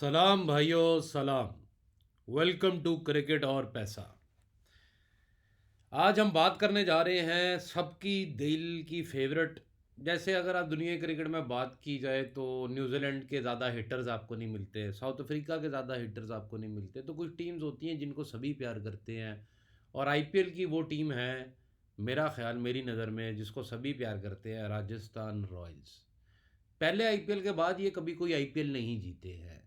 सलाम भाइयों सलाम। वेलकम टू क्रिकेट और पैसा। आज हम बात करने जा रहे हैं सबकी दिल की फेवरेट। जैसे अगर आप दुनिया के क्रिकेट में बात की जाए तो न्यूजीलैंड के ज़्यादा हिटर्स आपको नहीं मिलते, साउथ अफ्रीका के ज़्यादा हिटर्स आपको नहीं मिलते, तो कुछ टीम्स होती हैं जिनको सभी प्यार करते हैं। और आईपीएल की वो टीम है, मेरा ख्याल मेरी नज़र में जिसको सभी प्यार करते हैं, राजस्थान रॉयल्स। पहले आईपीएल के बाद ये कभी कोई आईपीएल नहीं जीते हैं।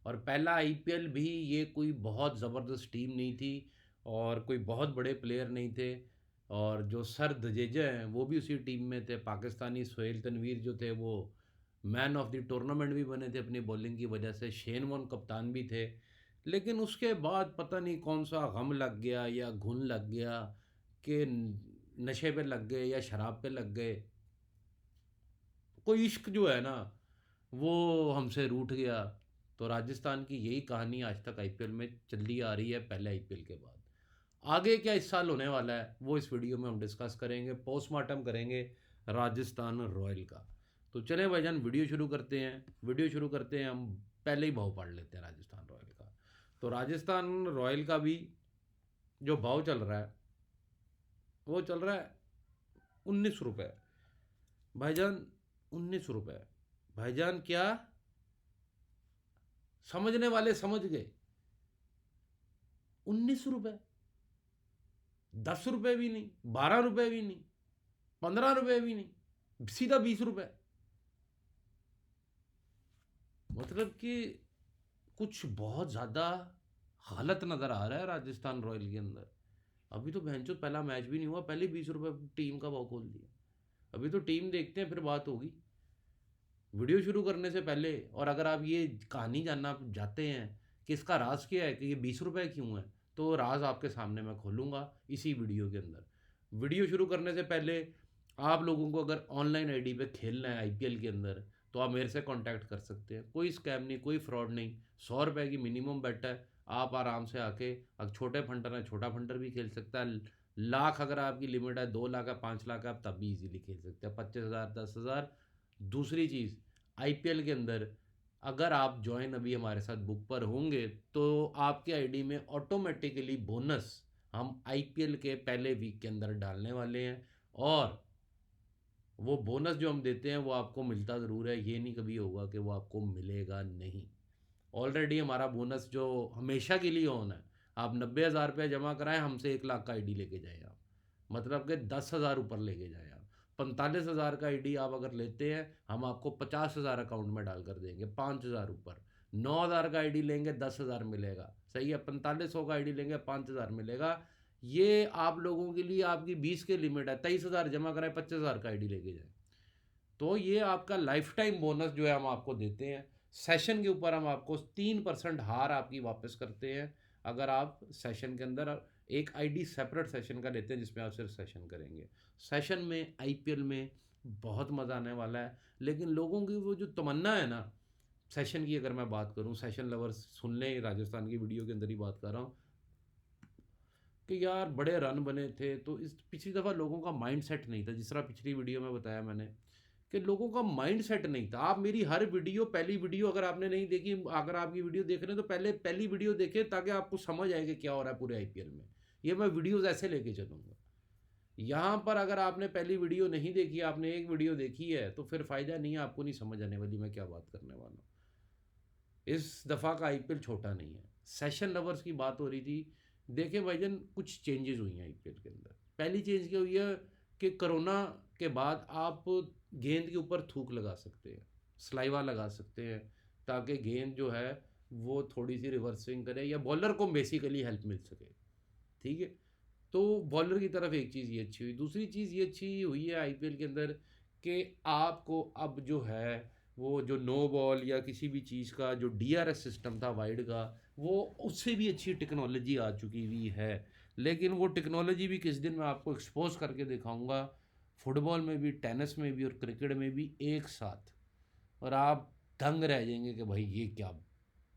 और पहला आईपीएल भी ये कोई बहुत ज़बरदस्त टीम नहीं थी और कोई बहुत बड़े प्लेयर नहीं थे। और जो सर दजेजा हैं वो भी उसी टीम में थे। पाकिस्तानी सोहेल तनवीर जो थे वो मैन ऑफ द टूर्नामेंट भी बने थे अपनी बॉलिंग की वजह से। शेन वॉर्न कप्तान भी थे। लेकिन उसके बाद पता नहीं कौन सा गम लग गया या घुन लग गया कि नशे पे लग गए या शराब पे लग गए। कोई इश्क जो है ना वो हमसे रूठ गया। तो राजस्थान की यही कहानी आज तक आईपीएल में चली आ रही है, पहले आईपीएल के बाद। आगे क्या इस साल होने वाला है वो इस वीडियो में हम डिस्कस करेंगे, पोस्टमार्टम करेंगे राजस्थान रॉयल का। तो चलें भाईजान, वीडियो शुरू करते हैं। वीडियो शुरू करते हैं, हम पहले ही भाव पढ़ लेते हैं राजस्थान रॉयल का। तो राजस्थान रॉयल का भी जो भाव चल रहा है वो चल रहा है 19 रुपये भाईजान। 19 रुपये भाईजान, क्या समझने वाले समझ गए। 19 रुपये, 10 रुपये भी नहीं, 12 रुपये भी नहीं, 15 रुपये भी नहीं, सीधा 20 रुपये। मतलब कि कुछ बहुत ज़्यादा हालत नज़र आ रहा है राजस्थान रॉयल के अंदर। अभी तो भैंचो पहला मैच भी नहीं हुआ, पहले 20 रुपये टीम का भाव खोल दिया। अभी तो टीम देखते हैं फिर बात होगी वीडियो शुरू करने से पहले। और अगर आप ये कहानी जानना चाहते हैं कि इसका राज क्या है, कि ये 20 रुपये क्यों है, तो राज आपके सामने मैं खोलूँगा इसी वीडियो के अंदर। वीडियो शुरू करने से पहले आप लोगों को अगर ऑनलाइन आईडी पे खेलना है आईपीएल के अंदर तो आप मेरे से कांटेक्ट कर सकते हैं। कोई स्कैम नहीं, कोई फ्रॉड नहीं। 100 रुपये की मिनिमम बेट है। आप आराम से आके, अगर छोटे फंडर हैं छोटा फंडर भी खेल सकता है। लाख अगर आपकी लिमिट है, 2 लाख है, 5 लाख है, आप तब भी इजीली खेल सकते हैं। 25,000, 10,000। दूसरी चीज़, आईपीएल के अंदर अगर आप ज्वाइन अभी हमारे साथ बुक पर होंगे तो आपके आईडी में ऑटोमेटिकली बोनस हम आईपीएल के पहले वीक के अंदर डालने वाले हैं। और वो बोनस जो हम देते हैं वो आपको मिलता ज़रूर है, ये नहीं कभी होगा कि वो आपको मिलेगा नहीं। ऑलरेडी हमारा बोनस जो हमेशा के लिए ऑन है। आप 90,000 रुपये जमा कराएं, हमसे 1 लाख का आईडी लेके जाएं आप। मतलब कि 10,000 ऊपर लेके जाएं आप। 45,000 का आईडी आप अगर लेते हैं, हम आपको 50,000 अकाउंट में डाल कर देंगे, 5,000 ऊपर। 9,000 का आईडी लेंगे, 10,000 मिलेगा, सही है। 4500 का आईडी लेंगे, 5,000 मिलेगा। ये आप लोगों के लिए आपकी 20 की लिमिट है। 23,000 जमा कराएं, 25,000 का आईडी लेके जाएं। तो ये आपका लाइफ टाइम बोनस जो है हम आपको देते हैं। सेशन के ऊपर हम आपको 3% हार आपकी वापस करते हैं अगर आप सेशन के अंदर एक आईडी सेपरेट सेशन का लेते हैं जिसमें आप सिर्फ सेशन करेंगे। सेशन में आईपीएल में बहुत मज़ा आने वाला है। लेकिन लोगों की वो जो तमन्ना है ना सेशन की, अगर मैं बात करूं, सेशन लवर्स सुन लें, राजस्थान की वीडियो के अंदर ही बात कर रहा हूं कि यार बड़े रन बने थे। तो इस पिछली दफ़ा लोगों का माइंड सेट नहीं था, जिस तरह पिछली वीडियो में बताया मैंने कि लोगों का माइंड सेट नहीं था। आप मेरी हर वीडियो, पहली वीडियो अगर आपने नहीं देखी, अगर आपकी वीडियो देख रहे हैं तो पहले पहली वीडियो देखें ताकि आपको समझ आए कि क्या हो रहा है पूरे आईपीएल में। ये मैं वीडियोज़ ऐसे लेके चलूँगा। यहाँ पर अगर आपने पहली वीडियो नहीं देखी, आपने एक वीडियो देखी है, तो फिर फ़ायदा नहीं है, आपको नहीं समझ आने वाली मैं क्या बात करने वाला हूँ। इस दफ़ा का आईपीएल छोटा नहीं है। सेशन लवर्स की बात हो रही थी। देखें भाईजान, कुछ चेंजेस हुई हैं आईपीएल के अंदर। पहली चेंज क्या हुई है कि कोरोना के बाद आप गेंद के ऊपर थूक लगा सकते हैं, सलाइवा लगा सकते हैं, ताकि गेंद जो है वो थोड़ी सी रिवर्स स्विंग करे या बॉलर को बेसिकली हेल्प मिल सके। ठीक है। तो बॉलर की तरफ एक चीज़ ये अच्छी हुई। दूसरी चीज़ ये अच्छी हुई है आईपीएल के अंदर कि आपको अब जो है वो जो नो बॉल या किसी भी चीज़ का जो डीआरएस सिस्टम था वाइड का, वो उससे भी अच्छी टेक्नोलॉजी आ चुकी हुई है। लेकिन वो टेक्नोलॉजी भी किस दिन मैं आपको एक्सपोज करके दिखाऊंगा, फुटबॉल में भी, टेनिस में भी और क्रिकेट में भी एक साथ। और आप दंग रह जाएंगे कि भाई ये क्या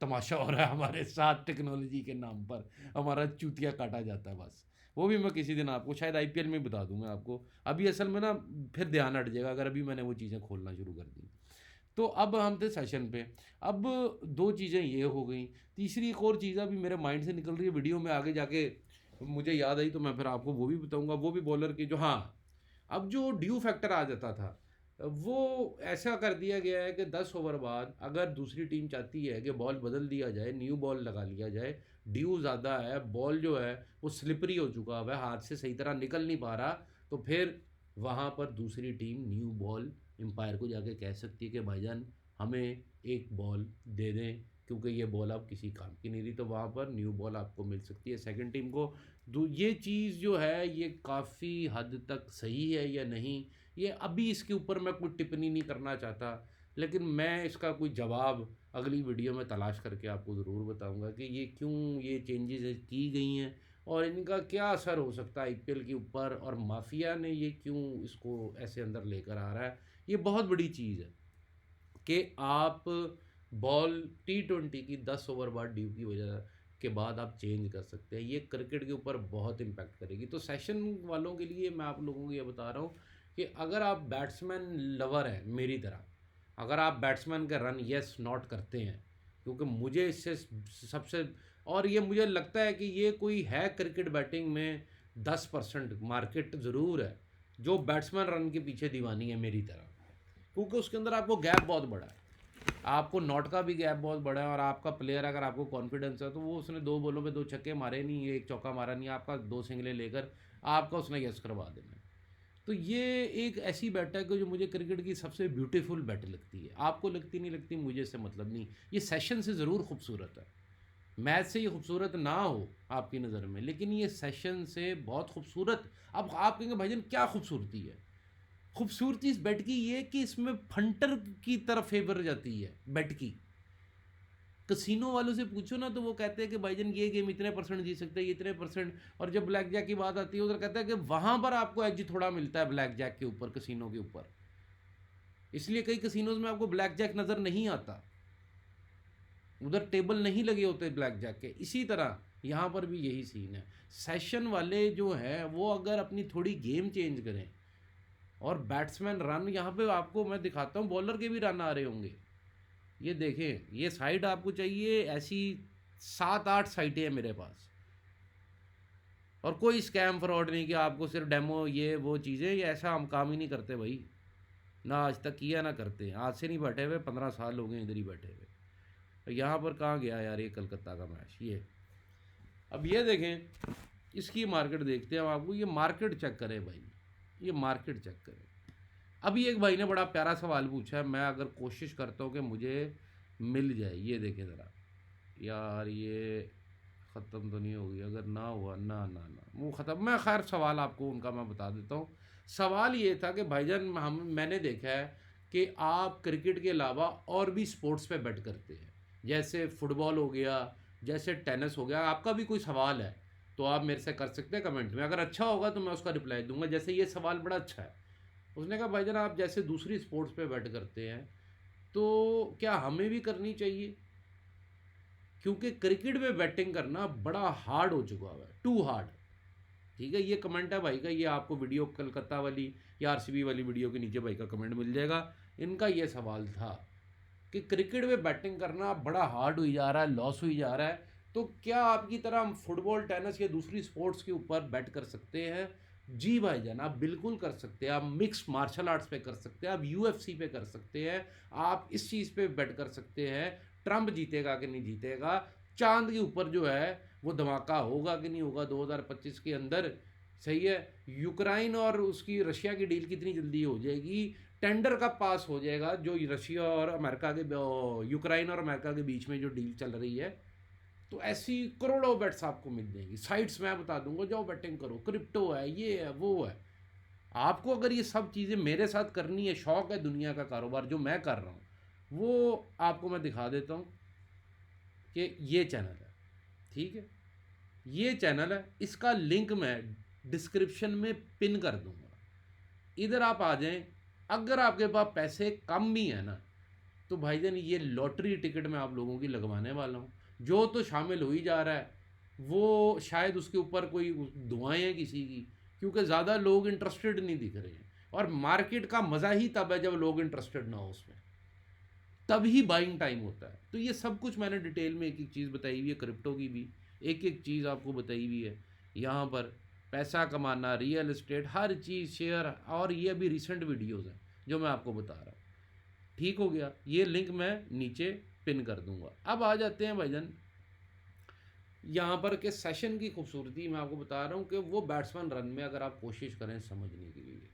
तमाशा हो रहा है हमारे साथ। टेक्नोलॉजी के नाम पर हमारा चूतिया काटा जाता है बस। वो भी मैं किसी दिन आपको शायद आईपीएल में बता दूंगा आपको। अभी असल में ना फिर ध्यान हट जाएगा अगर अभी मैंने वो चीज़ें खोलना शुरू कर दी। तो अब हम थे सेशन पे। अब दो चीज़ें ये हो गई, तीसरी एक और चीज़ अभी मेरे माइंड से निकल रही है, वीडियो में आगे जाके मुझे याद आई तो मैं फिर आपको वो भी बताऊंगा। वो भी बॉलर की जो, हाँ, अब जो ड्यू फैक्टर आ जाता था वो ऐसा कर दिया गया है कि 10 ओवर बाद अगर दूसरी टीम चाहती है कि बॉल बदल दिया जाए, न्यू बॉल लगा लिया जाए, ड्यू ज़्यादा है, बॉल जो है वो स्लिपरी हो चुका है, हाथ से सही तरह निकल नहीं पा रहा, तो फिर वहाँ पर दूसरी टीम न्यू बॉल एम्पायर को जाके कह सकती है कि भाईजान हमें एक बॉल दे दें, क्योंकि ये बॉल अब किसी काम की नहीं रही, तो वहाँ पर न्यू बॉल आपको मिल सकती है सेकंड टीम को। ये चीज़ जो है ये काफ़ी हद तक सही है या नहीं, ये अभी इसके ऊपर मैं कोई टिप्पणी नहीं करना चाहता, लेकिन मैं इसका कोई जवाब अगली वीडियो में तलाश करके आपको ज़रूर बताऊंगा कि ये क्यों ये चेंजेस की गई हैं और इनका क्या असर हो सकता है आईपीएल के ऊपर, और माफिया ने ये क्यों इसको ऐसे अंदर लेकर आ रहा है। ये बहुत बड़ी चीज़ है कि आप बॉल T20 की 10 ओवर बाद ड्यू की वजह के बाद आप चेंज कर सकते हैं, ये क्रिकेट के ऊपर बहुत इम्पैक्ट करेगी। तो सेशन वालों के लिए मैं आप लोगों को ये बता रहा हूँ कि अगर आप बैट्समैन लवर हैं मेरी तरह, अगर आप बैट्समैन का रन यस नॉट करते हैं, क्योंकि मुझे इससे सबसे, और ये मुझे लगता है कि ये कोई है क्रिकेट बैटिंग में 10% मार्केट ज़रूर है जो बैट्समैन रन के पीछे दीवानी है मेरी तरह, क्योंकि उसके अंदर आपको गैप बहुत बड़ा है, आपको नॉट का भी गैप बहुत बड़ा है, और आपका प्लेयर अगर आपको कॉन्फिडेंस है तो वो उसने 2 बॉलों पे 2 छक्के मारे नहीं, एक चौका मारा नहीं, आपका 2 सिंगलें लेकर आपका उसने यस करवा देना। तो ये एक ऐसी बैट है कि जो मुझे क्रिकेट की सबसे ब्यूटीफुल बैट लगती है, आपको लगती नहीं लगती मुझे इससे मतलब नहीं, ये सेशन से ज़रूर खूबसूरत है, मैच से ये खूबसूरत ना हो आपकी नज़र में, लेकिन ये सेशन से बहुत खूबसूरत। अब आप कहेंगे भाईजान क्या खूबसूरती है, खूबसूरती इस बैट की ये कि इसमें फंटर की तरफ फेवर जाती है बैट की। कसिनो वालों से पूछो ना तो वो कहते हैं कि भाईजान ये गेम इतने परसेंट जीत सकते हैं, ये इतने परसेंट, और जब ब्लैक जैक की बात आती है उधर कहता है कि वहाँ पर आपको एज थोड़ा मिलता है ब्लैक जैक के ऊपर, कसिनो के ऊपर, इसलिए कई कसिनोज में आपको ब्लैक जैक नज़र नहीं आता, उधर टेबल नहीं लगे होते ब्लैक जैक के। इसी तरह यहाँ पर भी यही सीन है, सेशन वाले जो है वो अगर अपनी थोड़ी गेम चेंज करें, और बैट्समैन रन यहाँ पे आपको मैं दिखाता हूँ, बॉलर के भी रन आ रहे होंगे, ये देखें, ये साइट आपको चाहिए ऐसी 7-8 साइटें हैं मेरे पास, और कोई स्कैम फ्रॉड नहीं कि आपको सिर्फ डेमो ये वो चीज़ें, ये ऐसा हम काम ही नहीं करते भाई, ना आज तक किया ना करते हैं, आज से नहीं बैठे हुए, 15 साल हो गए इधर ही बैठे हुए। यहाँ पर कहाँ गया यार ये कलकत्ता का मैच, ये अब ये देखें, इसकी मार्केट देखते हैं हम, आपको ये मार्केट चेक करें भाई, ये मार्केट चेक करें। अभी एक भाई ने बड़ा प्यारा सवाल पूछा है, मैं अगर कोशिश करता हूँ कि मुझे मिल जाए, ये देखें ज़रा यार, ये ख़त्म तो नहीं होगी, अगर ना हुआ ना ना ना वो ख़त्म, मैं खैर सवाल आपको उनका मैं बता देता हूँ। सवाल ये था कि भाईजान मैंने देखा है कि आप क्रिकेट के अलावा और भी स्पोर्ट्स पे बेट करते हैं, जैसे फुटबॉल हो गया, जैसे टेनिस हो गया, आपका भी कोई सवाल है तो आप मेरे से कर सकते हैं कमेंट में, अगर अच्छा होगा तो मैं उसका रिप्लाई दूंगा। जैसे ये सवाल बड़ा अच्छा है, उसने कहा भाईजान आप जैसे दूसरी स्पोर्ट्स पे बेट करते हैं तो क्या हमें भी करनी चाहिए, क्योंकि क्रिकेट में बैटिंग करना बड़ा हार्ड हो चुका है, टू हार्ड। ठीक है, ये कमेंट है भाई का, ये आपको वीडियो कलकत्ता वाली या आरसीबी वाली वीडियो के नीचे भाई का कमेंट मिल जाएगा। इनका ये सवाल था कि क्रिकेट में बैटिंग करना बड़ा हार्ड हुई जा रहा है, लॉस हुई जा रहा है, तो क्या आपकी तरह हम फुटबॉल टेनिस या दूसरी स्पोर्ट्स के ऊपर बैट कर सकते हैं। जी भाईजान आप बिल्कुल कर सकते हैं, आप मिक्स मार्शल आर्ट्स पे कर सकते हैं, आप यूएफसी पे कर सकते हैं, आप इस चीज़ पे बैट कर सकते हैं, ट्रम्प जीतेगा कि नहीं जीतेगा, चांद के ऊपर जो है वो धमाका होगा कि नहीं होगा 2025 के अंदर। सही है, यूक्रेन और उसकी रशिया की डील कितनी जल्दी हो जाएगी, टेंडर कब पास हो जाएगा जो रशिया और अमेरिका के, यूक्रेन और अमेरिका के बीच में जो डील चल रही है, तो ऐसी करोड़ों बेट्स आपको मिल जाएंगी, साइट्स मैं बता दूंगा, जाओ बैटिंग करो, क्रिप्टो है, ये है वो है। आपको अगर ये सब चीज़ें मेरे साथ करनी है, शौक है दुनिया का कारोबार जो मैं कर रहा हूँ, वो आपको मैं दिखा देता हूँ कि ये चैनल है, ठीक है, ये चैनल है, इसका लिंक मैं डिस्क्रिप्शन में पिन कर दूंगा, इधर आप आ जाएं। अगर आपके पास पैसे कम भी है ना तो भाईजान ये लॉटरी टिकट मैं आप लोगों की लगवाने वाला हूँ, जो तो शामिल हो ही जा रहा है वो शायद उसके ऊपर कोई दुआएं हैं किसी की, क्योंकि ज़्यादा लोग इंटरेस्टेड नहीं दिख रहे हैं, और मार्केट का मज़ा ही तब है जब लोग इंटरेस्टेड ना हो उसमें। तभी बाइंग टाइम होता है। तो ये सब कुछ मैंने डिटेल में एक एक चीज़ बताई हुई है, क्रिप्टो की भी एक एक चीज़ आपको बताई हुई है। यहाँ पर पैसा कमाना, रियल एस्टेट, हर चीज़, शेयर, और ये अभी रिसेंट वीडियोज़ हैं जो मैं आपको बता रहा हूँ। ठीक हो गया, ये लिंक मैं नीचे पिन कर दूंगा। अब आ जाते हैं भाईजान यहाँ पर के सेशन की खूबसूरती। मैं आपको बता रहा हूँ कि वो बैट्समैन रन में अगर आप कोशिश करें समझने के लिए,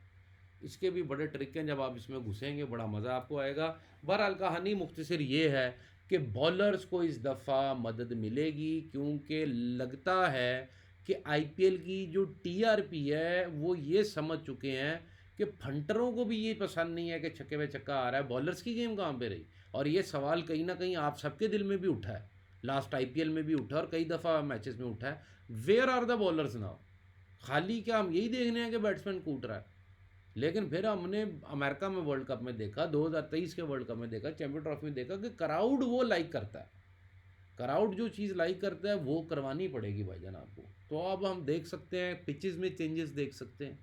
इसके भी बड़े ट्रिक हैं। जब आप इसमें घुसेंगे बड़ा मज़ा आपको आएगा। बहरहाल कहानी मुख्तसर ये है कि बॉलर्स को इस दफ़ा मदद मिलेगी, क्योंकि लगता है कि आईपीएल की जो टीआरपी है वो ये समझ चुके हैं कि फंटरों को भी ये पसंद नहीं है कि छक्के पे छक्का आ रहा है, बॉलर्स की गेम कहाँ पे रही। और ये सवाल कहीं ना कहीं आप सबके दिल में भी उठा है, लास्ट आईपीएल में भी उठा और कई दफ़ा मैचेस में उठा है। Where are the bowlers now? खाली क्या हम यही देखने हैं कि बैट्समैन कूट रहा है? लेकिन फिर हमने अमेरिका में वर्ल्ड कप में देखा, 2023 के वर्ल्ड कप में देखा, चैंपियन ट्रॉफी में देखा कि क्राउड वो लाइक करता है। क्राउड जो चीज़ लाइक करता है वो करवानी पड़ेगी भाईजान आपको। तो अब हम देख सकते हैं पिचेस में चेंजेस देख सकते हैं,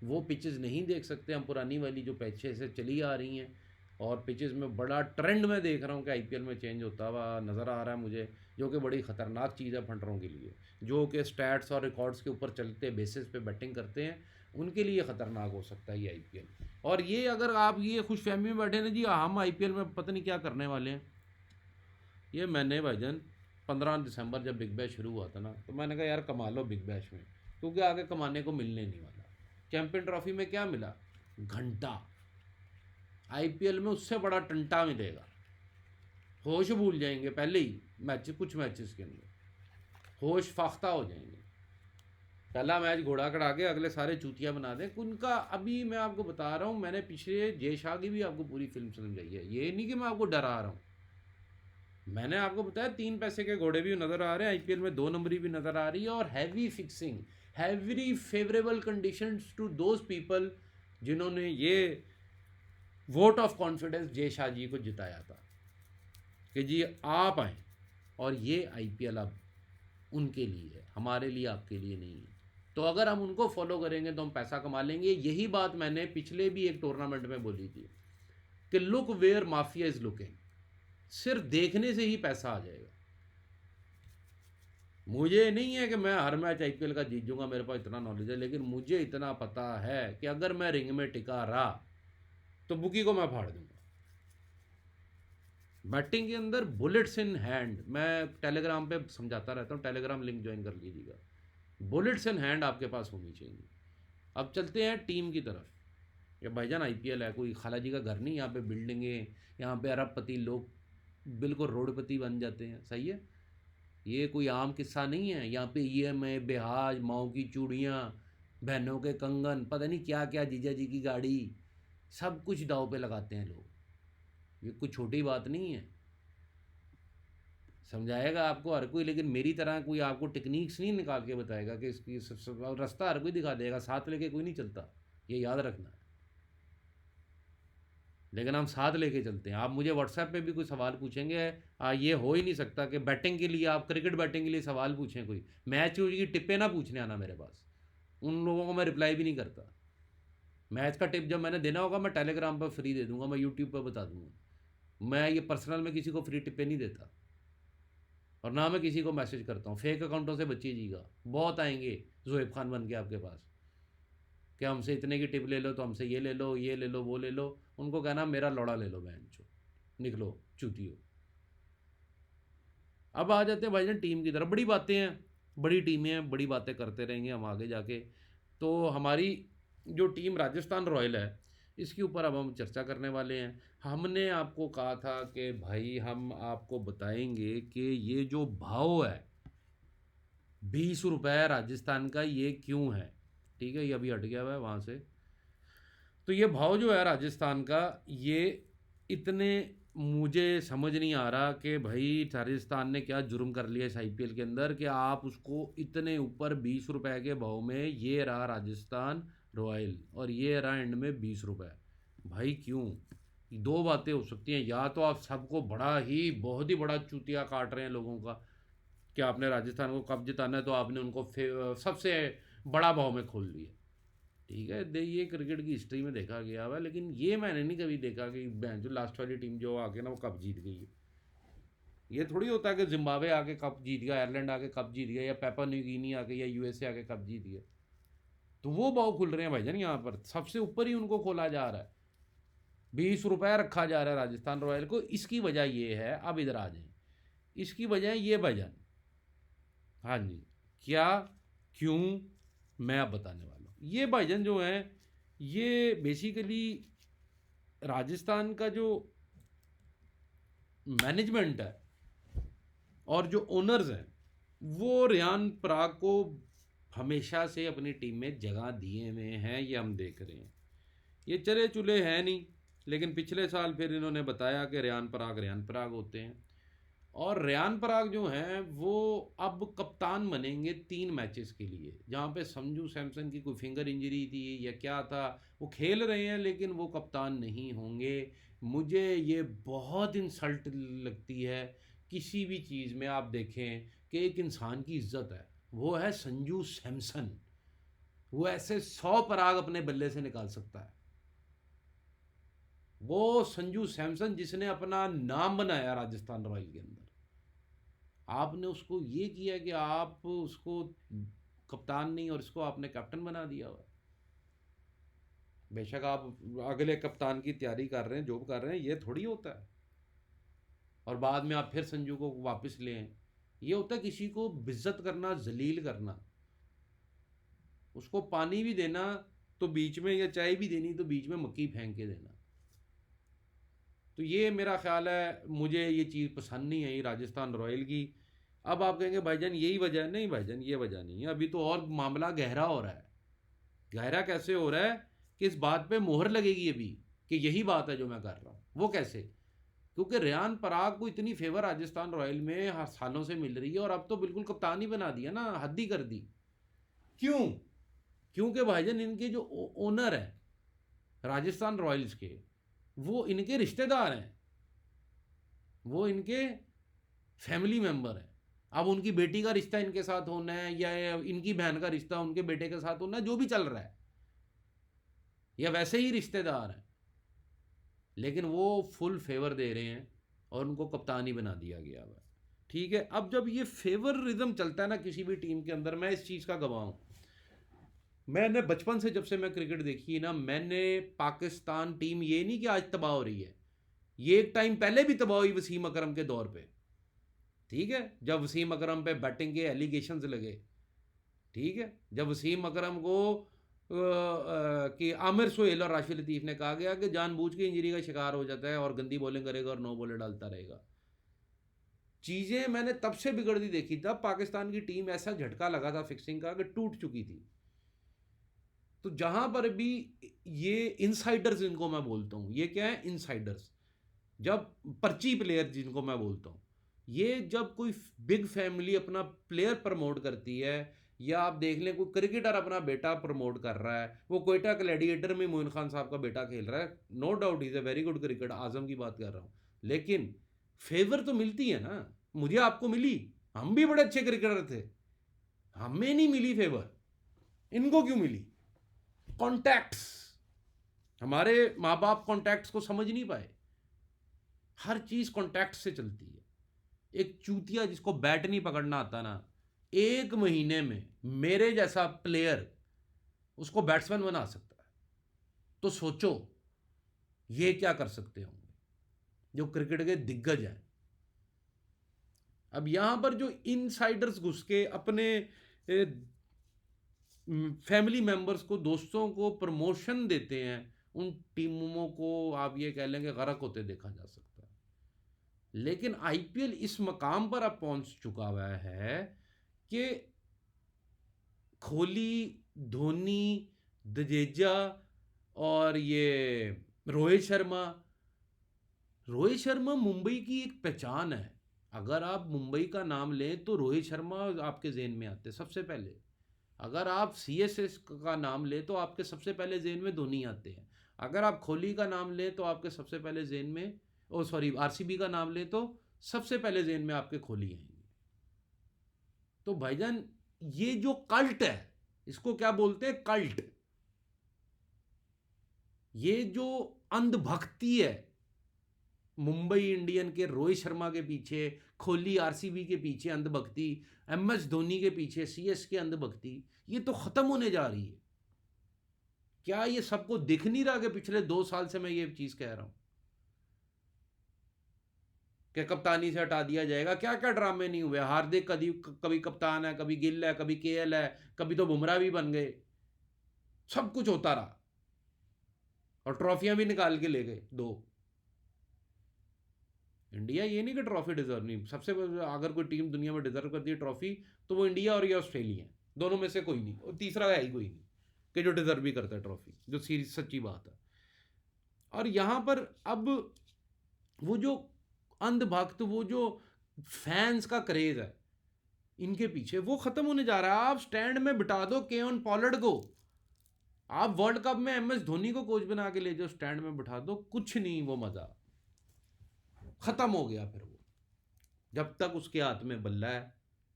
वो पिचेस नहीं देख सकते हम पुरानी वाली जो पिचेस से चली आ रही हैं। और पिचेस में बड़ा ट्रेंड मैं देख रहा हूँ कि आईपीएल में चेंज होता हुआ नज़र आ रहा है मुझे, जो कि बड़ी ख़तरनाक चीज़ है फंडरों के लिए, जो कि स्टैट्स और रिकॉर्ड्स के ऊपर चलते बेसिस पे बैटिंग करते हैं, उनके लिए ख़तरनाक हो सकता है ये आईपीएल। और ये अगर आप ये खुश फहमी में बैठे ना जी हम आईपीएल में पता नहीं क्या करने वाले हैं, ये मैंने भाईजान 15 दिसंबर जब बिग बैश शुरू हुआ था ना, तो मैंने कहा यार कमा लो बिग बैश में, क्योंकि आगे कमाने को मिलने नहीं वाला। चैंपियन ट्रॉफी में क्या मिला? घंटा। आईपीएल में उससे बड़ा टंटा मिलेगा, होश भूल जाएंगे पहले ही मैच, कुछ मैचेस के अंदर होश फाख्ता हो जाएंगे। पहला मैच घोड़ा कड़ा के अगले सारे चूतिया बना दें उनका। अभी मैं आपको बता रहा हूँ, मैंने पिछले जय शाह की भी आपको पूरी फिल्म समझाई है, ये नहीं कि मैं आपको डरा रहा हूँ। मैंने आपको बताया 3 पैसे के घोड़े भी नज़र आ रहे हैं आईपीएल में, 2 नंबरी भी नज़र आ रही है, और heavy fixing, heavy favourable conditions to those people जिन्होंने ये vote of confidence Jay Shah ji को जिताया था कि जी आप आए। और ये आईपीएल अब उनके लिए है, हमारे लिए, आपके लिए नहीं है। तो अगर हम उनको फॉलो करेंगे तो हम पैसा कमा लेंगे। यही बात मैंने पिछले भी एक टूर्नामेंट में बोली थी कि look where mafia is looking. सिर्फ देखने से ही पैसा आ जाएगा। मुझे नहीं है कि मैं हर मैच आईपीएल का जीत जाऊंगा, मेरे पास इतना नॉलेज है, लेकिन मुझे इतना पता है कि अगर मैं रिंग में टिका रहा तो बुकी को मैं फाड़ दूंगा। बैटिंग के अंदर बुलेट्स इन हैंड, मैं टेलीग्राम पे समझाता रहता हूँ, टेलीग्राम लिंक ज्वाइन कर लीजिएगा। बुलेट्स इन हैंड आपके पास होनी चाहिए। अब चलते हैं टीम की तरफ। ये भाईजान आईपीएल है, कोई खाला जी का घर नहीं। यहाँ पे बिल्डिंगें, यहाँ पे अरबपति लोग बिल्कुल रोडपति बन जाते हैं, सही है। ये कोई आम किस्सा नहीं है। यहाँ पे ईएमआई, बेहाज, माओ की चूड़ियाँ, बहनों के कंगन, पता नहीं क्या क्या, जीजा जी की गाड़ी, सब कुछ दाव पे लगाते हैं लोग। ये कोई छोटी बात नहीं है। समझाएगा आपको हर कोई, लेकिन मेरी तरह कोई आपको टेक्निक्स नहीं निकाल के बताएगा कि इसकी रास्ता हर कोई दिखा देगा, साथ लेके कोई नहीं चलता, ये याद रखना है। लेकिन हम साथ लेके चलते हैं। आप मुझे व्हाट्सएप पे भी कोई सवाल पूछेंगे, ये हो ही नहीं सकता कि बैटिंग के लिए, आप क्रिकेट बैटिंग के लिए सवाल पूछें, कोई मैच की टिप्पे ना पूछने आना मेरे पास। उन लोगों को मैं रिप्लाई भी नहीं करता। मैच का टिप जब मैंने देना होगा मैं टेलीग्राम पर फ्री दे दूंगा, मैं यूट्यूब पर बता दूंगा। मैं ये पर्सनल में किसी को फ्री टिप्पे नहीं देता, और ना मैं किसी को मैसेज करता हूँ। फेक अकाउंटों से बचिएगा, बहुत आएंगे जोहेब खान बन के आपके पास कि हमसे इतने की टिप ले लो, तो हमसे ये ले लो, ये ले लो, वो ले लो। उनको कहना मेरा लौड़ा ले लो, बहन चो, निकलो चूतियो। अब आ जाते हैं भाईजान टीम की तरफ। बड़ी बातें हैं, बड़ी टीमें हैं, बड़ी बातें करते रहेंगे हम आगे जाके। तो हमारी जो टीम राजस्थान रॉयल है, इसके ऊपर अब हम चर्चा करने वाले हैं। हमने आपको कहा था कि भाई हम आपको बताएंगे कि ये जो भाव है 20 रुपये राजस्थान का, ये क्यों है। ठीक है, ये अभी हट गया हुआ है वहाँ से। तो ये भाव जो है राजस्थान का, ये इतने, मुझे समझ नहीं आ रहा कि भाई राजस्थान ने क्या जुर्म कर लिया इस आईपीएल के अंदर कि आप उसको इतने ऊपर 20 रुपए के भाव में, ये रहा राजस्थान रॉयल और ये रहा एंड में 20 रुपए। भाई क्यों? दो बातें हो सकती हैं, या तो आप सबको बड़ा ही, बहुत ही बड़ा चूतिया काट रहे हैं लोगों का कि आपने राजस्थान को कब जिताना है, तो आपने उनको सबसे बड़ा भाव में खोल दिया। ठीक है, ये क्रिकेट की हिस्ट्री में देखा गया हुआ है, लेकिन ये मैंने नहीं कभी देखा कि बहन जो लास्ट वाली टीम जो आके ना वो कप जीत गई है। ये थोड़ी होता है कि जिम्बाब्वे आके कप जीत गया, आयरलैंड आके कप जीत गया, या पेपा न्यू गिनी आके या यूएसए आके कप जीत गया। तो वो भाव खुल रहे हैं भाईजान, यहाँ पर सबसे ऊपर ही उनको खोला जा रहा है, 20 रुपये रखा जा रहा है राजस्थान रॉयल को। इसकी वजह ये है, अब इधर आ जाए, इसकी वजह ये भाईजान, हाँ जी, क्या, क्यों, मैं अब बताने वाला हूँ। ये भाईजान जो है, ये बेसिकली राजस्थान का जो मैनेजमेंट है और जो ओनर्स हैं, वो रियान पराग को हमेशा से अपनी टीम में जगह दिए हुए हैं, ये हम देख रहे हैं। ये चले चुले हैं नहीं, लेकिन पिछले साल फिर इन्होंने बताया कि रियान पराग होते हैं। और रियान पराग जो हैं वो अब कप्तान बनेंगे 3 मैचेस के लिए, जहाँ पे संजू सैमसन की कोई फिंगर इंजरी थी या क्या था, वो खेल रहे हैं लेकिन वो कप्तान नहीं होंगे। मुझे ये बहुत इंसल्ट लगती है। किसी भी चीज़ में आप देखें कि एक इंसान की इज्जत है, वो है संजू सैमसन। वो ऐसे 100 पराग अपने बल्ले से निकाल सकता है। वो संजू सैमसन जिसने अपना नाम बनाया राजस्थान रॉयल के अंदर, आपने उसको ये किया कि आप उसको कप्तान नहीं और इसको आपने कैप्टन बना दिया हुआ। बेशक आप अगले कप्तान की तैयारी कर रहे हैं, जॉब कर रहे हैं, ये थोड़ी होता है। और बाद में आप फिर संजू को वापस ले आए। ये होता है किसी को बेइज्जत करना, जलील करना। उसको पानी भी देना तो बीच में, या चाय भी देनी तो बीच में मक्की फेंक के देना। तो ये मेरा ख्याल है, मुझे ये चीज़ पसंद नहीं आई राजस्थान रॉयल की। अब आप कहेंगे भाईजान यही वजह है, नहीं भाईजान ये वजह नहीं है, अभी तो और मामला गहरा हो रहा है। गहरा कैसे हो रहा है कि इस बात पे मोहर लगेगी अभी कि यही बात है जो मैं कर रहा हूँ। वो कैसे? क्योंकि रियान पराग को इतनी फेवर राजस्थान रॉयल में हर सालों से मिल रही है, और अब तो बिल्कुल कप्तान ही बना दिया ना, हद ही कर दी। क्यों? क्योंकि भाईजान इनके जो ओनर है राजस्थान रॉयल्स के, वो इनके रिश्तेदार हैं, वो इनके फैमिली मेंबर हैं। अब उनकी बेटी का रिश्ता इनके साथ होना है, या इनकी बहन का रिश्ता उनके बेटे के साथ होना है, जो भी चल रहा है, या वैसे ही रिश्तेदार हैं, लेकिन वो फुल फेवर दे रहे हैं और उनको कप्तान ही बना दिया गया हुआ है। ठीक है, अब जब ये फेवरिज्म चलता है ना किसी भी टीम के अंदर, मैं इस चीज़ का गवाह हूँ। मैंने बचपन से, जब से मैं क्रिकेट देखी है ना, मैंने पाकिस्तान टीम, ये नहीं कि आज तबाह हो रही है, ये एक टाइम पहले भी तबाह हुई वसीम अकरम के दौर पे। ठीक है, जब वसीम अकरम पे बैटिंग के एलिगेशंस लगे, ठीक है, जब वसीम अकरम को कि आमिर सोहेल और राशिद लतीफ़ ने कहा गया कि जानबूझ के इंजरी का शिकार हो जाता है और गंदी बॉलिंग करेगा और नो बॉलर डालता रहेगा। चीज़ें मैंने तब से बिगड़ती देखी, तब पाकिस्तान की टीम ऐसा झटका लगा था फिक्सिंग का कि टूट चुकी थी। तो जहां पर भी ये इनसाइडर्स, जिनको मैं बोलता हूँ, ये क्या है, इनसाइडर्स, जब पर्ची प्लेयर जिनको मैं बोलता हूँ, ये जब कोई बिग फैमिली अपना प्लेयर प्रमोट करती है, या आप देख लें कोई क्रिकेटर अपना बेटा प्रमोट कर रहा है, वो कोयटा ग्लैडिएटर में मोइन खान साहब का बेटा खेल रहा है, no doubt is a very good cricketer, Azam की बात कर रहा हूँ, लेकिन फेवर तो मिलती है ना। मुझे आपको मिली, हम भी बड़े अच्छे क्रिकेटर थे, हमें नहीं मिली फेवर, इनको क्यों मिली? कॉन्टैक्ट्स, हमारे माँ बाप कॉन्टैक्ट्स को समझ नहीं पाए। हर चीज़ कॉन्टैक्ट से चलती है। एक चूतिया जिसको बैट नहीं पकड़ना आता ना, 1 महीने में मेरे जैसा प्लेयर उसको बैट्समैन बना सकता है। तो सोचो ये क्या कर सकते होंगे जो क्रिकेट के दिग्गज हैं। अब यहां पर जो इनसाइडर्स घुस के अपने फैमिली मेंबर्स को, दोस्तों को प्रमोशन देते हैं, उन टीमों को आप ये कह लेंगे गरक होते देखा जा सकता है। लेकिन आईपीएल इस मकाम पर अब पहुंच चुका हुआ है कि कोहली, धोनी, जडेजा और ये रोहित शर्मा मुंबई की एक पहचान है। अगर आप मुंबई का नाम लें तो रोहित शर्मा आपके जेहन में आते सबसे पहले। अगर आप सीएसएस का नाम लें तो आपके सबसे पहले जेहन में धोनी आते हैं। अगर आप कोहली का नाम लें तो आपके सबसे पहले जेहन में, ओ सॉरी, आरसीबी का नाम लें तो सबसे पहले जेहन में आपके कोहली आएंगे। तो भाईजान ये जो कल्ट है, इसको क्या बोलते हैं, कल्ट। ये जो अंधभक्ति है मुंबई इंडियन के रोहित शर्मा के पीछे, कोहली आरसीबी के पीछे अंधभक्ति, एमएस धोनी के पीछे सीएसके अंधभक्ति, ये तो खत्म होने जा रही है। क्या ये सबको दिख नहीं रहा कि पिछले 2 साल से मैं ये चीज कह रहा हूं कि कप्तानी से हटा दिया जाएगा? क्या क्या ड्रामे नहीं हुए? हार्दिक कभी कप्तान है, कभी गिल है, कभी केएल है, कभी तो बुमराह भी बन गए, सब कुछ होता रहा और ट्रॉफियां भी निकाल के ले गए 2। इंडिया ये नहीं कि ट्रॉफी डिजर्व नहीं, सबसे अगर कोई टीम दुनिया में डिजर्व करती है ट्रॉफी तो वो इंडिया और ये ऑस्ट्रेलिया है, दोनों में से कोई नहीं, और तीसरा है ही कोई नहीं कि जो डिजर्व भी करता है ट्रॉफी, जो सीरीज सच्ची बात है। और यहां पर अब वो जो अंधभक्त, वो जो फैंस का क्रेज है इनके पीछे, वो खत्म होने जा रहा है। आप स्टैंड में बिठा दो केएन पॉलर्ड को, आप वर्ल्ड कप में एमएस धोनी को कोच बना के ले जाओ, स्टैंड में बिठा दो, कुछ नहीं, वो मजा खत्म हो गया। फिर वो जब तक उसके हाथ में बल्ला है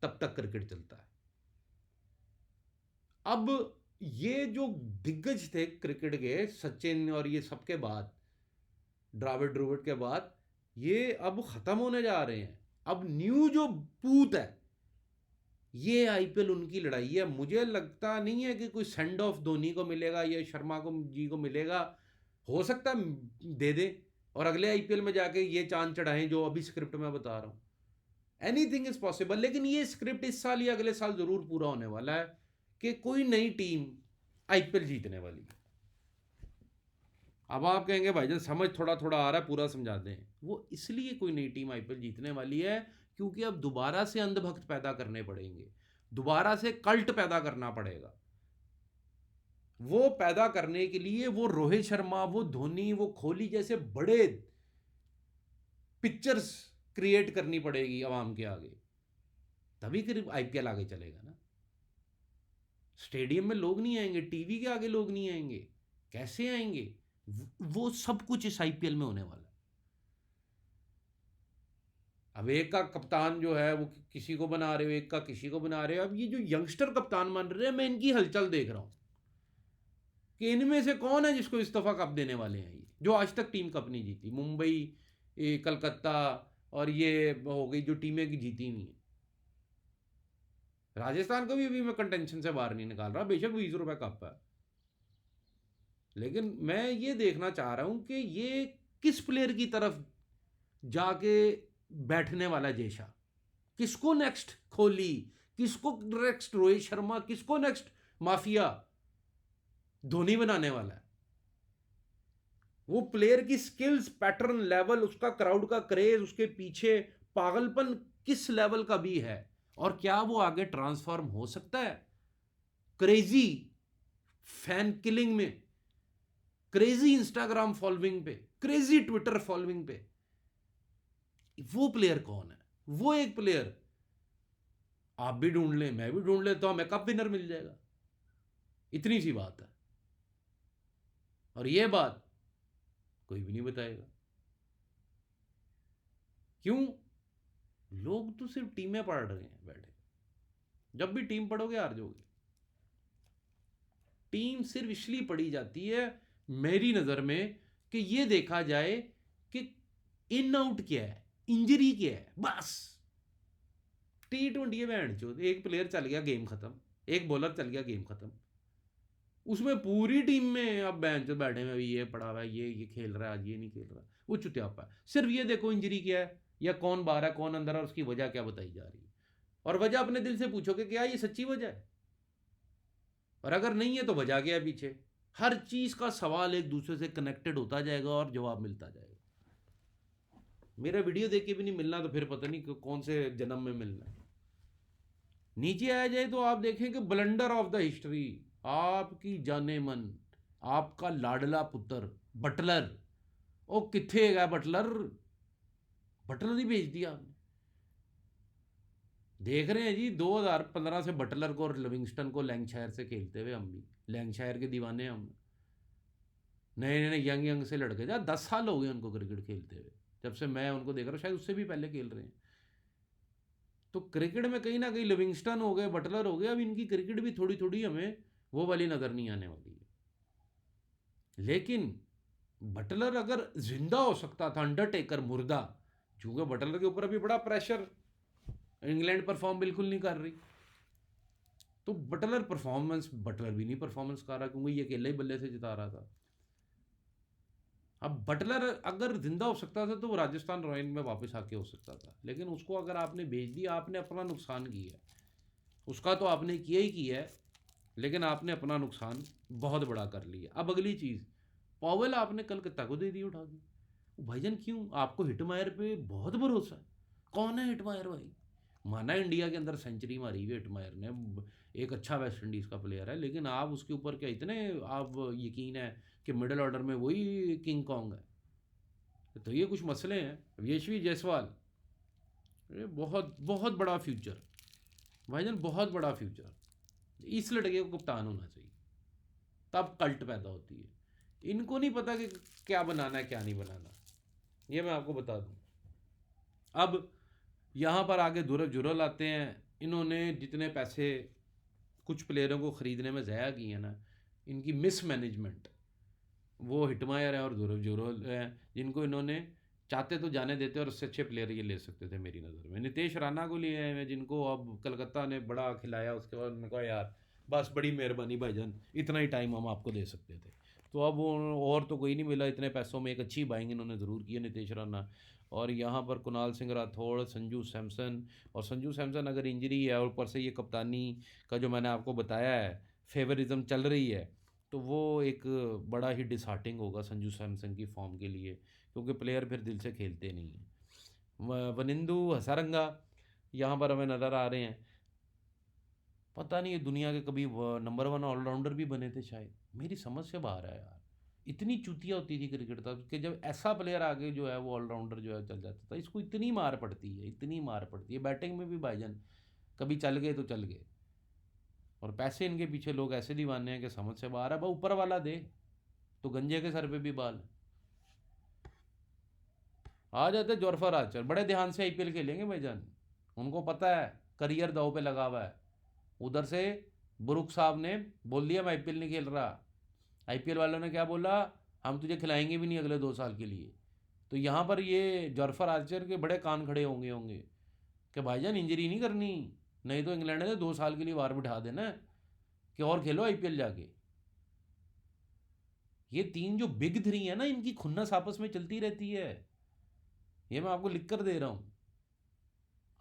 तब तक क्रिकेट चलता है। अब ये जो दिग्गज थे क्रिकेट के, सचिन और ये सबके बाद, द्रविड़ के बाद, ये अब खत्म होने जा रहे हैं। अब न्यू जो पूत है, ये आईपीएल उनकी लड़ाई है। मुझे लगता नहीं है कि कोई सेंड ऑफ धोनी को मिलेगा या शर्मा को जी को मिलेगा। हो सकता है दे दे और अगले आईपीएल में जाके ये चांद चढ़ाएं जो अभी स्क्रिप्ट में बता रहा हूं। एनीथिंग इज पॉसिबल, लेकिन ये स्क्रिप्ट इस साल या अगले साल जरूर पूरा होने वाला है कि कोई नई टीम आईपीएल जीतने वाली है। अब आप कहेंगे भाईजान समझ थोड़ा थोड़ा आ रहा है, पूरा समझा दें। वो इसलिए कोई नई टीम आईपीएल जीतने वाली है क्योंकि अब दोबारा से अंधभक्त पैदा करने पड़ेंगे, दोबारा से कल्ट पैदा करना पड़ेगा। वो पैदा करने के लिए वो रोहित शर्मा, वो धोनी, वो कोहली जैसे बड़े पिक्चर्स क्रिएट करनी पड़ेगी आवाम के आगे, तभी करीब आईपीएल आगे चलेगा ना। स्टेडियम में लोग नहीं आएंगे, टीवी के आगे लोग नहीं आएंगे, कैसे आएंगे? वो सब कुछ इस आईपीएल में होने वाला है। अब एक का कप्तान जो है वो किसी को बना रहे हो, एक का किसी को बना रहे हो। अब ये जो यंगस्टर कप्तान बन रहे हैं, मैं इनकी हलचल देख रहा हूं कि इनमें से कौन है जिसको इस्तीफा कप देने वाले हैं। ये जो आज तक टीम कप नहीं जीती, मुंबई, कलकत्ता और ये हो गई जो टीमें की जीती नहीं है। राजस्थान को भी अभी मैं कंटेंशन से बाहर नहीं निकाल रहा, बेशक 20 रुपए कप है, लेकिन मैं ये देखना चाह रहा हूं कि ये किस प्लेयर की तरफ जाके बैठने वाला जेशा, किसको नेक्स्ट कोहली, किसको नेक्स्ट रोहित शर्मा, किसको नेक्स्ट माफिया धोनी बनाने वाला है। वो प्लेयर की स्किल्स, पैटर्न, लेवल, उसका क्राउड का क्रेज, उसके पीछे पागलपन किस लेवल का भी है, और क्या वो आगे ट्रांसफॉर्म हो सकता है क्रेजी फैन किलिंग में, क्रेजी इंस्टाग्राम फॉलोइंग पे, क्रेजी ट्विटर फॉलोइंग पे। वो प्लेयर कौन है? वो एक प्लेयर आप भी ढूंढ लें, मैं भी ढूंढ ले, तो हमें कप विनर मिल जाएगा। इतनी सी बात है, और ये बात कोई भी नहीं बताएगा। क्यों? लोग तो सिर्फ टीमें पढ़ रहे हैं बैठे, जब भी टीम पढ़ोगे हार जाओगे। टीम सिर्फ इसलिए पढ़ी जाती है मेरी नज़र में कि ये देखा जाए कि इन आउट क्या है, इंजरी क्या है, बस। T20 में एक प्लेयर चल गया गेम खत्म, एक बॉलर चल गया गेम खत्म, उसमें पूरी टीम में अब बेंच बैठे में ये पड़ा हुआ है, ये खेल रहा है, आज ये नहीं खेल रहा, वो चुतियापा है। सिर्फ ये देखो इंजरी क्या है या कौन बाहर है कौन अंदर है और उसकी वजह क्या बताई जा रही है, और वजह अपने दिल से पूछो कि क्या ये सच्ची वजह है, और अगर नहीं है तो वजह क्या है पीछे। हर चीज का सवाल एक दूसरे से कनेक्टेड होता जाएगा और जवाब मिलता जाएगा। मेरा वीडियो देख के भी नहीं मिलना तो फिर पता नहीं कौन से जन्म में मिलना है। नीचे आया जाए तो आप देखें कि ब्लंडर ऑफ द हिस्ट्री, आपकी जाने मन, आपका लाडला पुत्र बटलर, ओ किथे गया बटलर? बटलर ही भेज दिया आपने। देख रहे हैं जी 2015 से बटलर को और लिविंगस्टन को लैंकशायर से खेलते हुए, हम भी लैंकशायर के दीवाने हैं हम। नए नए यंग यंग से लड़के जा 10 साल हो गए उनको क्रिकेट खेलते हुए, जब से मैं उनको देख रहा हूँ, शायद उससे भी पहले खेल रहे हैं। तो क्रिकेट में कहीं ना कहीं लिविंगस्टन हो गए, बटलर हो गए, अब इनकी क्रिकेट भी थोड़ी थोड़ी हमें वो वाली नज़र नहीं आने वाली है। लेकिन बटलर अगर जिंदा हो सकता था, अंडरटेकर मुर्दा, क्योंकि बटलर के ऊपर अभी बड़ा प्रेशर, इंग्लैंड परफॉर्म बिल्कुल नहीं कर रही, तो बटलर भी नहीं परफॉर्मेंस कर रहा क्योंकि ये अकेले ही बल्ले से जिता रहा था। अब बटलर अगर जिंदा हो सकता था तो वो राजस्थान रॉयल में वापस आके हो सकता था, लेकिन उसको अगर आपने भेज दिया, आपने अपना नुकसान किया है। उसका तो आपने किया ही किया है, लेकिन आपने अपना नुकसान बहुत बड़ा कर लिया। अब अगली चीज़, पॉवेल आपने कलकत्ता को दे दी उठा के। भाईजान क्यों? आपको हिटमायर पे बहुत भरोसा है। कौन है हिटमायर भाई? माना इंडिया के अंदर सेंचुरी मारी हुई हिटमायर ने, एक अच्छा वेस्ट इंडीज़ का प्लेयर है, लेकिन आप उसके ऊपर क्या इतने आप यकीन है कि मिडिल ऑर्डर में वही किंग कॉन्ग है? तो ये कुछ मसले हैं। यशवी जायसवाल, ये बहुत बहुत बड़ा फ्यूचर भाईजान, बहुत बड़ा फ्यूचर। इस लड़के को कप्तान होना चाहिए, तब कल्ट पैदा होती है। इनको नहीं पता कि क्या बनाना है क्या नहीं बनाना, ये मैं आपको बता दूं। अब यहाँ पर आगे धुरव जुरल आते हैं। इन्होंने जितने पैसे कुछ प्लेयरों को ख़रीदने में ज़ाया किए ना, इनकी मिस मैनेजमेंट, वो हिटमायर है और धुरव जुरल है, जिनको इन्होंने चाहते तो जाने देते और उससे अच्छे प्लेयर ये ले सकते थे मेरी नज़र में। नितेश राणा को लिए हैं, जिनको अब कलकत्ता ने बड़ा खिलाया, उसके बाद उन्होंने कहा यार बस बड़ी मेहरबानी भाईजान, इतना ही टाइम हम आपको दे सकते थे। तो अब और तो कोई नहीं मिला, इतने पैसों में एक अच्छी बाइंग इन्होंने ज़रूर की है नितेश राणा। और यहाँ पर कुणाल सिंह राठौड़, संजू सैमसन, और संजू सैमसन अगर इंजरी है और ऊपर से ये कप्तानी का जो मैंने आपको बताया है फेवरिज्म चल रही है, तो वो एक बड़ा ही डिसहार्टिंग होगा संजू सैमसन की फॉर्म के लिए, क्योंकि प्लेयर फिर दिल से खेलते नहीं हैं। वनिंदु हसारंगा यहाँ पर हमें नज़र आ रहे हैं। पता नहीं ये दुनिया के कभी नंबर वन ऑलराउंडर भी बने थे शायद, मेरी समझ से बाहर है यार। इतनी चुतिया होती थी क्रिकेट तक कि जब ऐसा प्लेयर आगे जो है वो ऑलराउंडर जो है चल जाता था। इसको इतनी मार पड़ती है, इतनी मार पड़ती है बैटिंग में भी भाईजान, कभी चल गए तो चल गए। और पैसे इनके पीछे लोग ऐसे दीवाने हैं कि समझ से बाहर है। भाई ऊपर वाला दे तो गंजे के सर पे भी बाल। आ जाते जोरफर आर्चर, बड़े ध्यान से आईपीएल खेलेंगे भाईजान, उनको पता है करियर दाव पे लगा हुआ है। उधर से बुरुक साहब ने बोल दिया मैं आईपीएल नहीं खेल रहा। आईपीएल वालों ने क्या बोला? हम तुझे खिलाएंगे भी नहीं अगले 2 साल के लिए। तो यहाँ पर ये जॉर्फर आर्चर के बड़े कान खड़े होंगे होंगे कि भाईजान इंजरी नहीं करनी, नहीं तो इंग्लैंड ने 2 साल के लिए बाहर बिठा देना कि और खेलो आईपीएल जाके। ये तीन जो बिग थ्री है ना, इनकी खुन्नस आपस में चलती रहती है, ये मैं आपको लिख कर दे रहा हूँ।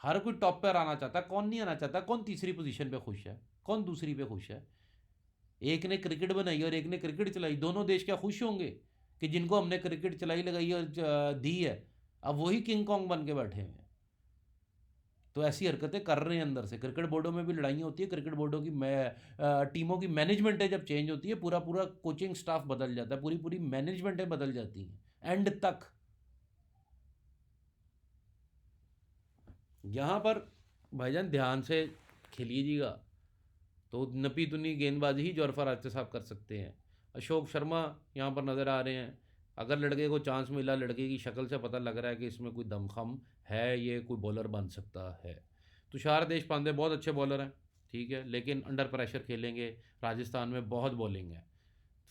हर कोई टॉप पर आना चाहता है, कौन नहीं आना चाहता? कौन तीसरी पोजीशन पे खुश है? कौन दूसरी पे खुश है? एक ने क्रिकेट बनाई और एक ने क्रिकेट चलाई, दोनों देश क्या खुश होंगे कि जिनको हमने क्रिकेट चलाई लगाई और दी है, अब वही किंग कॉन्ग बन के बैठे हैं? तो ऐसी हरकतें कर रहे हैं अंदर से। क्रिकेट बोर्डों में भी लड़ाइयाँ होती है, क्रिकेट बोर्डों की टीमों की मैनेजमेंटें जब चेंज होती है, पूरा पूरा कोचिंग स्टाफ बदल जाता है, पूरी पूरी मैनेजमेंटें बदल जाती हैं एंड तक। यहाँ पर भाईजान ध्यान से खेलिएगा, तो नपी तुनी गेंदबाजी ही जोरफर आर्चर साहब कर सकते हैं। अशोक शर्मा यहाँ पर नज़र आ रहे हैं। अगर लड़के को चांस मिला, लड़के की शक्ल से पता लग रहा है कि इसमें कोई दमखम है, ये कोई बॉलर बन सकता है। तुषार देश पांडे बहुत अच्छे बॉलर हैं, ठीक है, लेकिन अंडर प्रेशर खेलेंगे। राजस्थान में बहुत बॉलिंग है।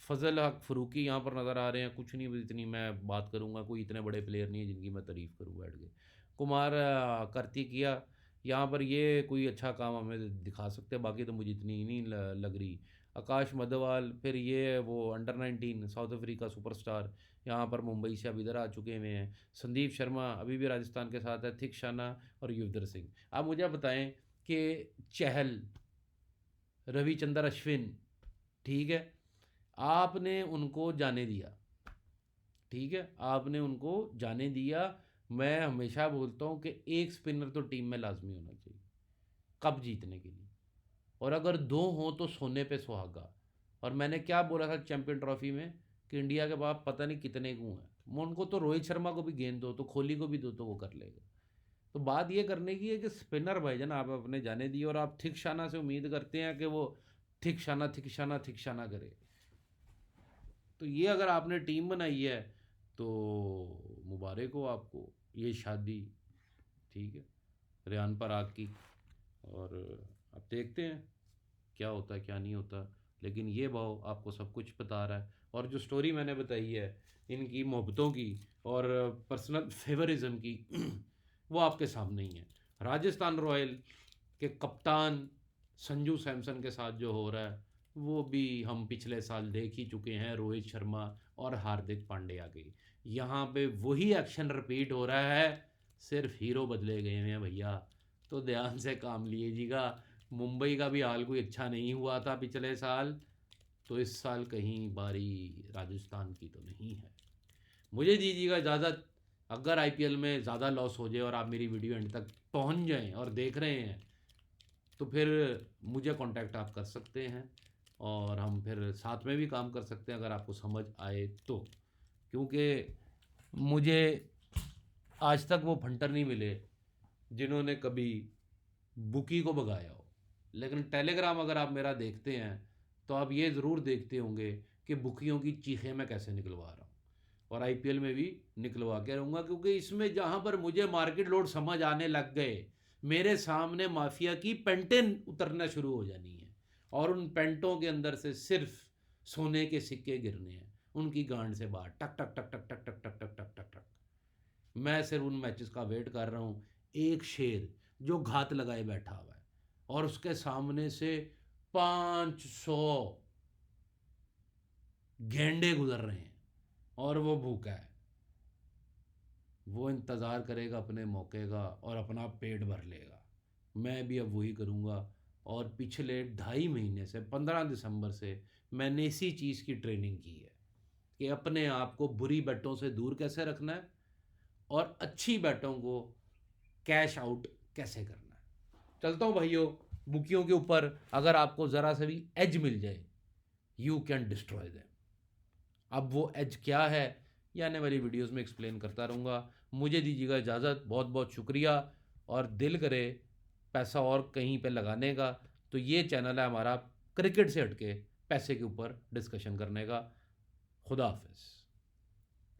फजल हक फरूकी यहाँ पर नज़र आ रहे हैं। कुछ नहीं इतनी मैं बात करूँगा, कोई इतने बड़े प्लेयर नहीं है जिनकी मैं तारीफ़ करूँ बैठ के। कुमार कार्तिकिया, यहाँ पर ये कोई अच्छा काम हमें दिखा सकते हैं, बाकी तो मुझे इतनी ही नहीं लग रही। आकाश मधवाल, फिर ये वो अंडर 19 साउथ अफ्रीका सुपरस्टार, यहाँ पर मुंबई से अब इधर आ चुके हुए हैं। संदीप शर्मा अभी भी राजस्थान के साथ है। थिक शाना और युवधर सिंह। आप मुझे बताएं कि चहल, रविचंद्र अश्विन, ठीक है, आपने उनको जाने दिया, ठीक है, आपने उनको जाने दिया। मैं हमेशा बोलता हूँ कि एक स्पिनर तो टीम में लाजमी होना चाहिए कप जीतने के लिए, और अगर दो हों तो सोने पे सुहागा। और मैंने क्या बोला था चैंपियन ट्रॉफी में कि इंडिया के पास पता नहीं कितने गुण हैं, मैं उनको तो रोहित शर्मा को भी गेंद दो, तो कोहली को भी दो, तो वो कर लेगा। तो बात ये करने की है कि स्पिनर भाईजान आप अपने जाने दिए, और आप थिक शाना से उम्मीद करते हैं कि वो थिक शाना थिक शाना थिक शाना करे। तो ये अगर आपने टीम बनाई है तो मुबारक हो आपको, ये शादी, ठीक है, रेहान पराग की। और अब देखते हैं क्या होता है क्या नहीं होता। लेकिन ये भाव आपको सब कुछ बता रहा है। और जो स्टोरी मैंने बताई है इनकी मोहब्बतों की और पर्सनल फेवरिज्म की वो आपके सामने ही है। राजस्थान रॉयल के कप्तान संजू सैमसन के साथ जो हो रहा है वो भी हम पिछले साल देख ही चुके हैं, रोहित शर्मा और हार्दिक पांड्या की। यहाँ पे वही एक्शन रिपीट हो रहा है, सिर्फ हीरो बदले गए हैं भैया। तो ध्यान से काम लीजिएगा। मुंबई का भी हाल कोई अच्छा नहीं हुआ था पिछले साल, तो इस साल कहीं बारी राजस्थान की तो नहीं है। मुझे दीजिएगा इजाज़त। अगर आईपीएल में ज़्यादा लॉस हो जाए और आप मेरी वीडियो एंड तक पहुंच जाएं और देख रहे हैं तो फिर मुझे कांटेक्ट आप कर सकते हैं और हम फिर साथ में भी काम कर सकते हैं अगर आपको समझ आए तो। क्योंकि मुझे आज तक वो फंटर नहीं मिले जिन्होंने कभी बुकी को भगाया हो। लेकिन टेलीग्राम अगर आप मेरा देखते हैं तो आप ये ज़रूर देखते होंगे कि बुकियों की चीखें मैं कैसे निकलवा रहा हूँ और आईपीएल में भी निकलवा के रहूँगा। क्योंकि इसमें जहाँ पर मुझे मार्केट लोड समझ आने लग गए, मेरे सामने माफिया की पेंटें उतरना शुरू हो जानी है और उन पेंटों के अंदर से सिर्फ सोने के सिक्के गिरने हैं उनकी गांड से बाहर, टक टक टक टक टक टक टक टक टक टक टक। मैं सिर्फ उन मैचेस का वेट कर रहा हूँ। एक शेर जो घात लगाए बैठा हुआ है और उसके सामने से 500 गेंडे गुजर रहे हैं और वो भूखा है। वो इंतज़ार करेगा अपने मौके का और अपना पेट भर लेगा। मैं भी अब वही करूँगा। और पिछले 2.5 महीने से 15 दिसंबर से मैंने इसी चीज़ की ट्रेनिंग की है कि अपने आप को बुरी बैटों से दूर कैसे रखना है और अच्छी बैटों को कैश आउट कैसे करना है। चलता हूँ भाइयों बुकियों के ऊपर। अगर आपको ज़रा सा भी एज मिल जाए, यू कैन डिस्ट्रॉय देम। अब वो एज क्या है ये आने वाली वीडियोस में एक्सप्लेन करता रहूँगा। मुझे दीजिएगा इजाज़त। बहुत बहुत शुक्रिया। और दिल करे पैसा और कहीं पे लगाने का तो ये चैनल है हमारा क्रिकेट से हटके पैसे के ऊपर डिस्कशन करने का। खुदा हाफिज़।